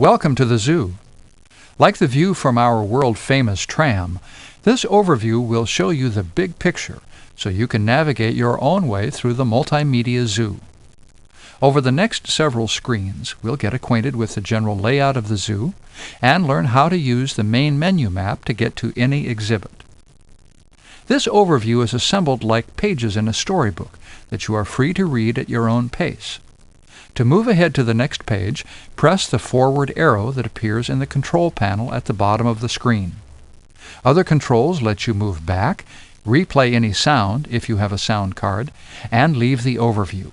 Welcome to the zoo. Like the view from our world-famous tram, this overview will show you the big picture so you can navigate your own way through the multimedia zoo. Over the next several screens, we'll get acquainted with the general layout of the zoo and learn how to use the main menu map to get to any exhibit. This overview is assembled like pages in a storybook that you are free to read at your own pace. To move ahead to the next page, press the forward arrow that appears in the control panel at the bottom of the screen. Other controls let you move back, replay any sound if you have a sound card, and leave the overview.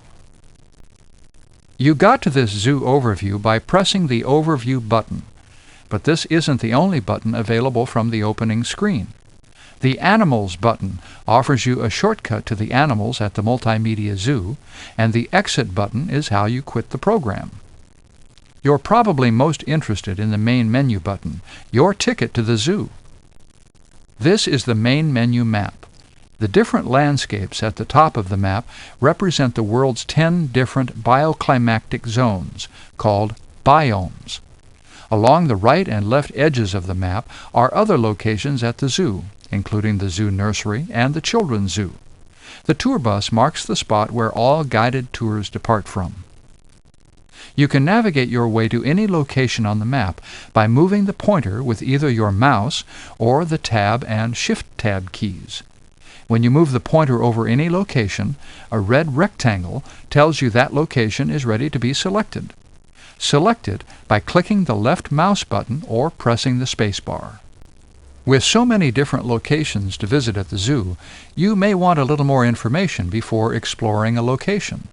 You got to this zoo overview by pressing the Overview button, but this isn't the only button available from the opening screen. The Animals button offers you a shortcut to the animals at the Multimedia Zoo, and the Exit button is how you quit the program. You're probably most interested in the Main Menu button, your ticket to the zoo. This is the main menu map. The different landscapes at the top of the map represent the world's 10 different bioclimactic zones, called biomes. Along the right and left edges of the map are other locations at the zoo, including the zoo nursery and the children's zoo. The tour bus marks the spot where all guided tours depart from. You can navigate your way to any location on the map by moving the pointer with either your mouse or the Tab and Shift-Tab keys. When you move the pointer over any location, a red rectangle tells you that location is ready to be selected. Select it by clicking the left mouse button or pressing the spacebar. With so many different locations to visit at the zoo, you may want a little more information before exploring a location.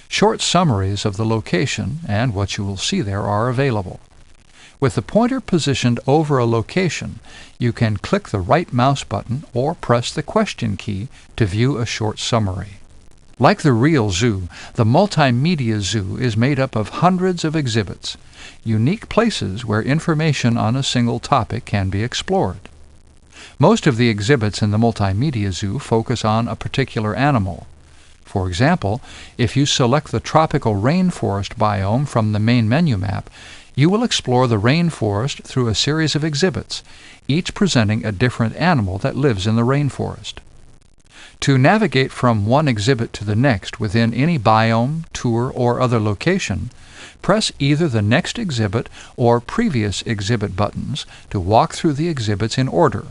Short summaries of the location and what you will see there are available. With the pointer positioned over a location, you can click the right mouse button or press the question key to view a short summary. Like the real zoo, the Multimedia Zoo is made up of hundreds of exhibits, unique places where information on a single topic can be explored. Most of the exhibits in the Multimedia Zoo focus on a particular animal. For example, if you select the tropical rainforest biome from the main menu map, you will explore the rainforest through a series of exhibits, each presenting a different animal that lives in the rainforest. To navigate from one exhibit to the next within any biome, tour, or other location, press either the Next Exhibit or Previous Exhibit buttons to walk through the exhibits in order,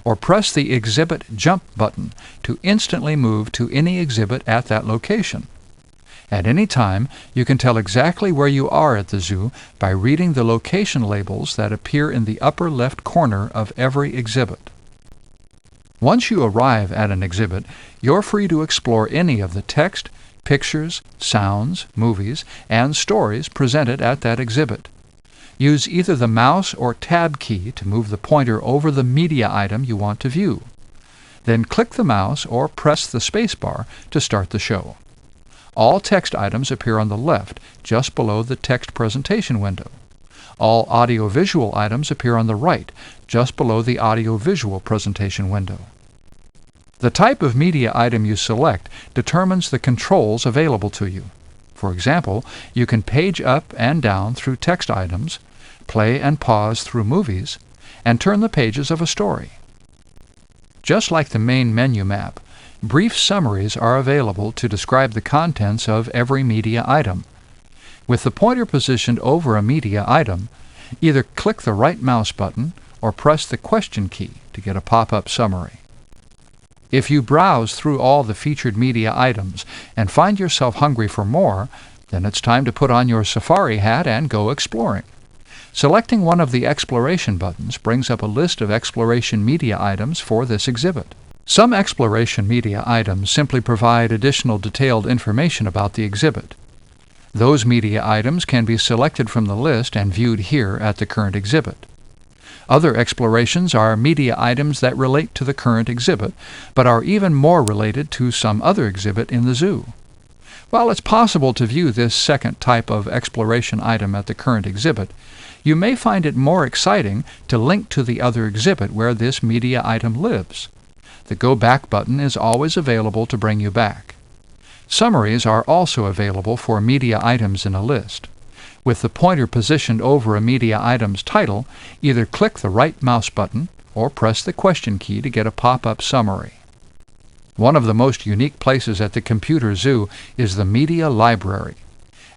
or press the Exhibit Jump button to instantly move to any exhibit at that location. At any time, you can tell exactly where you are at the zoo by reading the location labels that appear in the upper left corner of every exhibit. Once you arrive at an exhibit, you're free to explore any of the text, pictures, sounds, movies, and stories presented at that exhibit. Use either the mouse or Tab key to move the pointer over the media item you want to view. Then click the mouse or press the spacebar to start the show. All text items appear on the left, just below the text presentation window. All audiovisual items appear on the right, just below the audiovisual presentation window. The type of media item you select determines the controls available to you. For example, you can page up and down through text items, play and pause through movies, and turn the pages of a story. Just like the main menu map, brief summaries are available to describe the contents of every media item. With the pointer positioned over a media item, either click the right mouse button or press the question key to get a pop-up summary. If you browse through all the featured media items and find yourself hungry for more, then it's time to put on your safari hat and go exploring. Selecting one of the Exploration buttons brings up a list of exploration media items for this exhibit. Some exploration media items simply provide additional detailed information about the exhibit. Those media items can be selected from the list and viewed here at the current exhibit. Other explorations are media items that relate to the current exhibit, but are even more related to some other exhibit in the zoo. While it's possible to view this second type of exploration item at the current exhibit, you may find it more exciting to link to the other exhibit where this media item lives. The Go Back button is always available to bring you back. Summaries are also available for media items in a list. With the pointer positioned over a media item's title, either click the right mouse button or press the question key to get a pop-up summary. One of the most unique places at the Computer Zoo is the Media Library.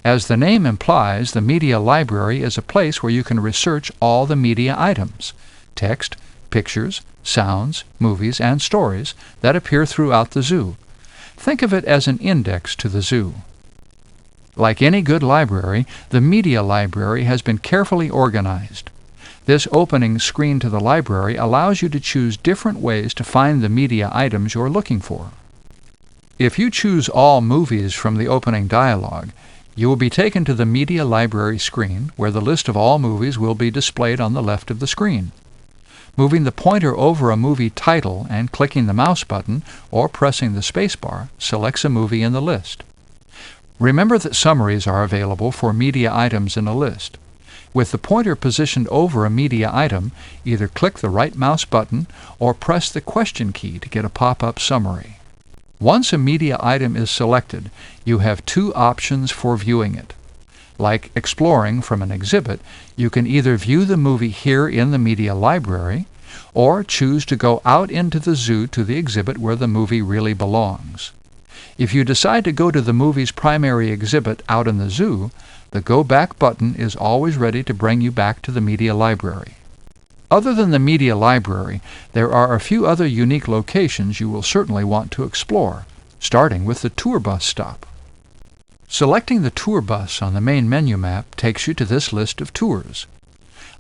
As the name implies, the Media Library is a place where you can research all the media items, text, pictures, sounds, movies, and stories that appear throughout the zoo. Think of it as an index to the zoo. Like any good library, the Media Library has been carefully organized. This opening screen to the library allows you to choose different ways to find the media items you're looking for. If you choose All Movies from the opening dialog, you will be taken to the Media Library screen, where the list of all movies will be displayed on the left of the screen. Moving the pointer over a movie title and clicking the mouse button or pressing the spacebar selects a movie in the list. Remember that summaries are available for media items in a list. With the pointer positioned over a media item, either click the right mouse button or press the question key to get a pop-up summary. Once a media item is selected, you have two options for viewing it. Like exploring from an exhibit, you can either view the movie here in the Media Library or choose to go out into the zoo to the exhibit where the movie really belongs. If you decide to go to the movie's primary exhibit out in the zoo, the Go Back button is always ready to bring you back to the Media Library. Other than the Media Library, there are a few other unique locations you will certainly want to explore, starting with the tour bus stop. Selecting the tour bus on the main menu map takes you to this list of tours.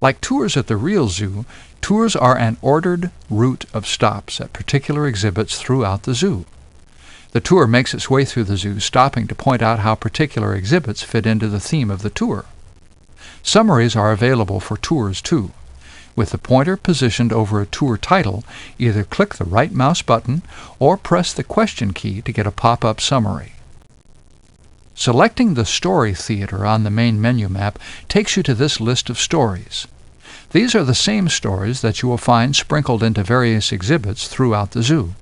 Like tours at the real zoo, tours are an ordered route of stops at particular exhibits throughout the zoo. The tour makes its way through the zoo, stopping to point out how particular exhibits fit into the theme of the tour. Summaries are available for tours too. With the pointer positioned over a tour title, either click the right mouse button or press the question key to get a pop-up summary. Selecting the Story Theater on the main menu map takes you to this list of stories. These are the same stories that you will find sprinkled into various exhibits throughout the zoo.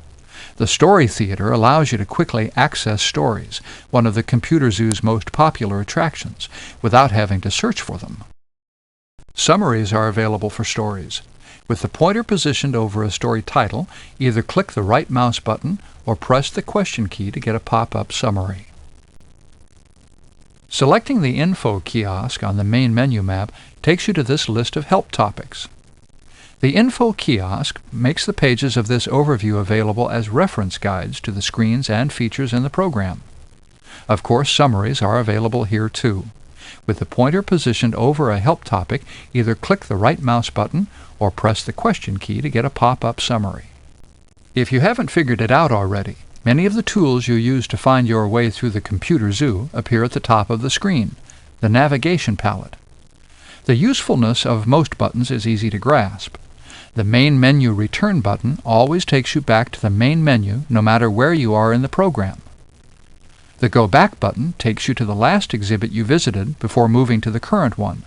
The Story Theater allows you to quickly access stories, one of the Computer Zoo's most popular attractions, without having to search for them. Summaries are available for stories. With the pointer positioned over a story title, either click the right mouse button or press the question key to get a pop-up summary. Selecting the Info kiosk on the main menu map takes you to this list of help topics. The Info kiosk makes the pages of this overview available as reference guides to the screens and features in the program. Of course, summaries are available here too. With the pointer positioned over a help topic, either click the right mouse button or press the question key to get a pop-up summary. If you haven't figured it out already, many of the tools you use to find your way through the Computer Zoo appear at the top of the screen, the navigation palette. The usefulness of most buttons is easy to grasp. The main menu return button always takes you back to the main menu no matter where you are in the program. The Go Back button takes you to the last exhibit you visited before moving to the current one.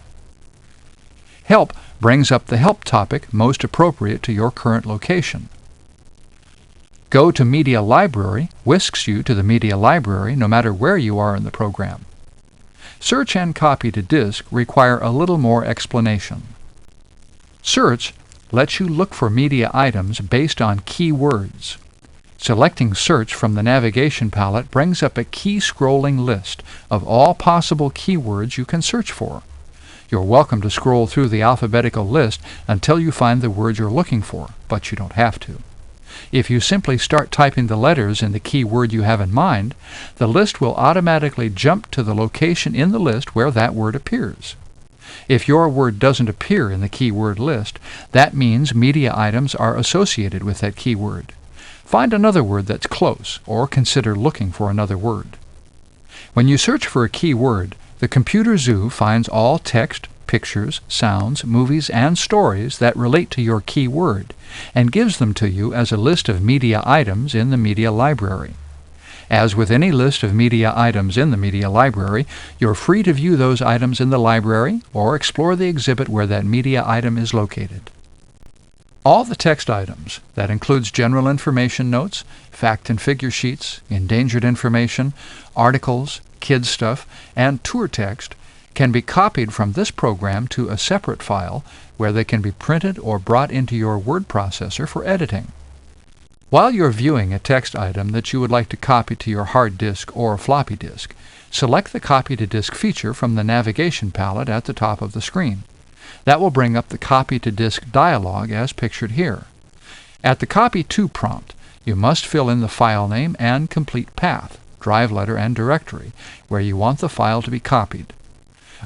Help brings up the help topic most appropriate to your current location. Go to Media Library whisks you to the Media Library no matter where you are in the program. Search and Copy to Disk require a little more explanation. Search lets you look for media items based on keywords. Selecting Search from the navigation palette brings up a key scrolling list of all possible keywords you can search for. You're welcome to scroll through the alphabetical list until you find the word you're looking for, but you don't have to. If you simply start typing the letters in the keyword you have in mind, the list will automatically jump to the location in the list where that word appears. If your word doesn't appear in the keyword list, that means media items are associated with that keyword. Find another word that's close, or consider looking for another word. When you search for a keyword, the Computer Zoo finds all text, pictures, sounds, movies, and stories that relate to your keyword, and gives them to you as a list of media items in the Media Library. As with any list of media items in the Media Library, you're free to view those items in the library or explore the exhibit where that media item is located. All the text items, that includes general information notes, fact and figure sheets, endangered information, articles, kids stuff, and tour text, can be copied from this program to a separate file where they can be printed or brought into your word processor for editing. While you're viewing a text item that you would like to copy to your hard disk or floppy disk, select the Copy to Disk feature from the navigation palette at the top of the screen. That will bring up the Copy to Disk dialog as pictured here. At the Copy To prompt, you must fill in the file name and complete path, drive letter, and directory where you want the file to be copied.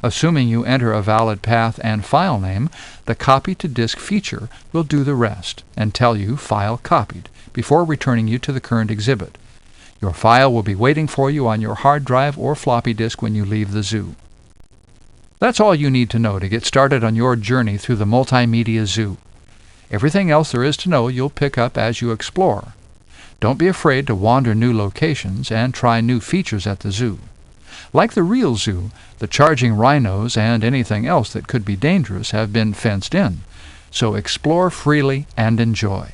Assuming you enter a valid path and file name, the Copy to Disk feature will do the rest and tell you File Copied before returning you to the current exhibit. Your file will be waiting for you on your hard drive or floppy disk when you leave the zoo. That's all you need to know to get started on your journey through the Multimedia Zoo. Everything else there is to know you'll pick up as you explore. Don't be afraid to wander new locations and try new features at the zoo. Like the real zoo, the charging rhinos and anything else that could be dangerous have been fenced in, so explore freely and enjoy.